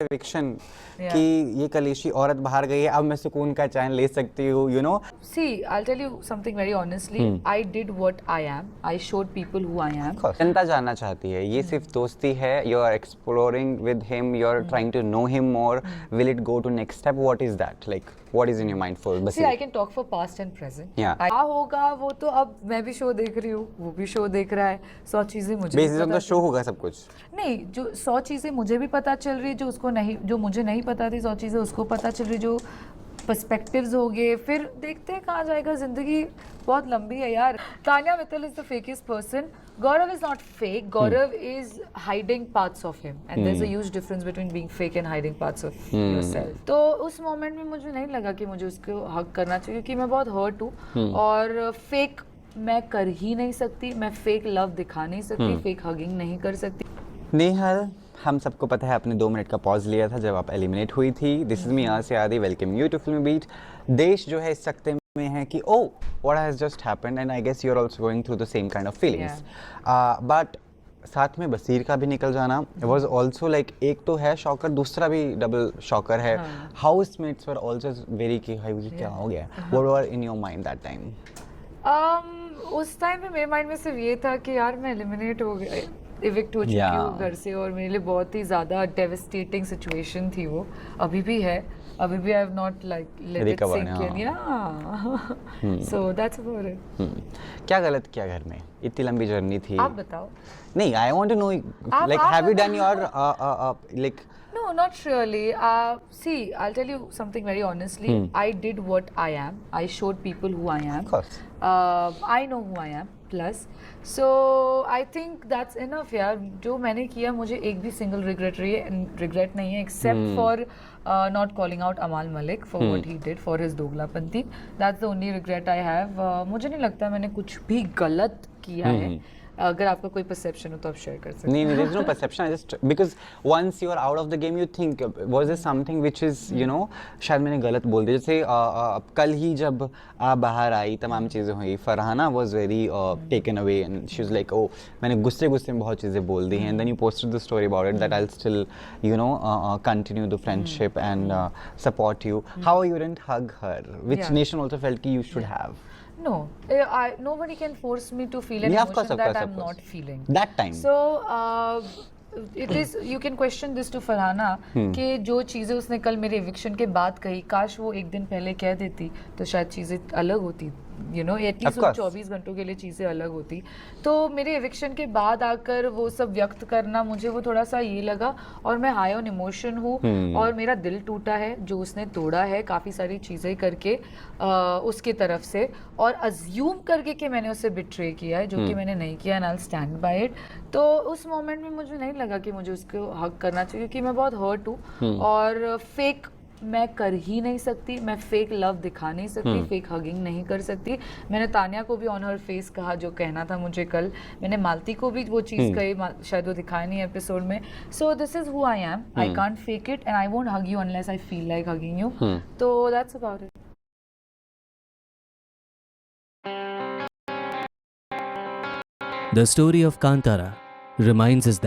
eviction कि ये कलेशी औरत बाहर गई है, अब मैं सुकून का चैन ले सकती हूँ, you know? See, I'll tell you something very honestly. I did what I am. I showed people who I am. जनता जानना चाहती है, ये सिर्फ दोस्ती है, you are exploring with him, you are trying to know him more, will it go to next step, what is that, like, what is in your mind for See, Basir? I can talk for past and present. Yeah. क्या होगा वो तो अब मैं भी show देख रही हूँ, वो भी शो देख रहा है, 100 चीजें मुझे भी बेसिस ऑन पता द शो होगा सब कुछ। नहीं, जो 100 चीज़ें मुझे भी पता चल रही, जो उसको नहीं, जो मुझे नहीं पता थी 100 चीज़ें उसको पता चल रही, जो पर्सपेक्टिव्स हो गए, फिर देखते हैं कहाँ जाएगा। ज़िंदगी बहुत लंबी है यार। Tanya Mittal is the fakest person, Gaurav is not fake, Gaurav is hiding parts of him and there is a huge difference between being fake and hiding parts of yourself. तो उस मोमेंट में मुझे नहीं लगा कि मुझे उसको हक करना चाहिए, क्योंकि मैं बहुत हर्ट हूँ और फेक मैं कर ही नहीं सकती, मैं फेक लव दिखा नहीं सकती, फेक हगिंग नहीं कर सकती। नेहल, हम सबको पता है आपने 2 मिनट का पॉज लिया था जब आप एलिमिनेट हुई थी। This is me Asiya Adi, welcome you to Filmibeat. देश जो है इस सकते में है कि oh what has just happened and I guess you are also going through the same kind of feelings, but साथ में बसीर का भी निकल जाना वाज आल्सो लाइक, एक तो है शॉकर, दूसरा भी डबल शॉकर है। हाउसमेट्स वर आल्सो वेरी कि भाई ये क्या हो गया, what were in your mind that time? उस टाइम पे मेरे माइंड में सिर्फ ये था कि यार मैं एलिमिनेट हो गया, इविक्ट हो चुकी हूँ घर से, और मेरे लिए बहुत ही ज़्यादा डेविस्टेटिंग सिचुएशन थी वो, अभी भी है, अभी भी I have not like let it sink in, या सो दैट्स अबाउट इट। क्या गलत किया घर में? इतनी लंबी जर्नी थी। आप बताओ। नहीं, I want to know like have you done your like No, not really. See, I'll tell you something very honestly. I did what I am. I showed people who I am. Of course. I know who I am. Plus, so I think that's enough, यार। जो मैंने किया, मुझे एक भी single regret नहीं है, except for not calling out Amal Malik for what he did for his दोगलापंती. That's the only regret I have. मुझे नहीं लगता मैंने कुछ भी गलत किया है। अगर आपका कोई परसेप्शन हो तो आप शेयर कर सकते हैं। नहीं, there is no perception. I just because once you are out of the game, you think was there something which is you know शायद मैंने गलत बोल दिया। जैसे कल ही जब आप बाहर आई, तमाम चीज़ें हुई, Farhana was very taken away and she was like, oh मैंने गुस्से में बहुत चीज़ें बोल दी हैं, and then you posted the story about it that I'll still you know continue the friendship and support you. How you didn't hug her, which nation also felt कि you should have. No, nobody can force me to feel an Yeah, of emotion course, of that course, I'm of course. not feeling. That time. So, it is, you can question this to Farhana कि जो चीज़ें उसने कल मेरे eviction के बाद कही, काश वो एक दिन पहले कह देती तो शायद चीज़ें अलग होती, you know, एटलीस्ट 24 घंटों के लिए चीज़ें अलग होती। तो मेरे eviction के बाद आकर वो सब व्यक्त करना, मुझे वो थोड़ा सा ये लगा, और मैं हाई ऑन इमोशन हूँ और मेरा दिल टूटा है जो उसने तोड़ा है काफ़ी सारी चीज़ें करके उसकी तरफ से, और अज्यूम करके कि मैंने उसे बिट्रे किया है, जो कि मैंने नहीं किया, and I will stand by it. तो उस मोमेंट में मुझे नहीं लगा कि मुझे उसको हक करना चाहिए, क्योंकि मैं बहुत हर्ट हूँ और फेक मैं कर ही नहीं सकती, मैं फेक लव दिखा नहीं सकती, फेक हगिंग नहीं कर सकती। मैंने तान्या को भी ऑन हर फेस कहा जो कहना था मुझे कल, मैंने मालती को भी वो चीज़ कही, शायद वो दिखाया नहीं एपिसोड में। So this is who I am, I can't fake it and I won't hug you unless I feel like hugging you. तो that's about it. The story of Kantara reminds us that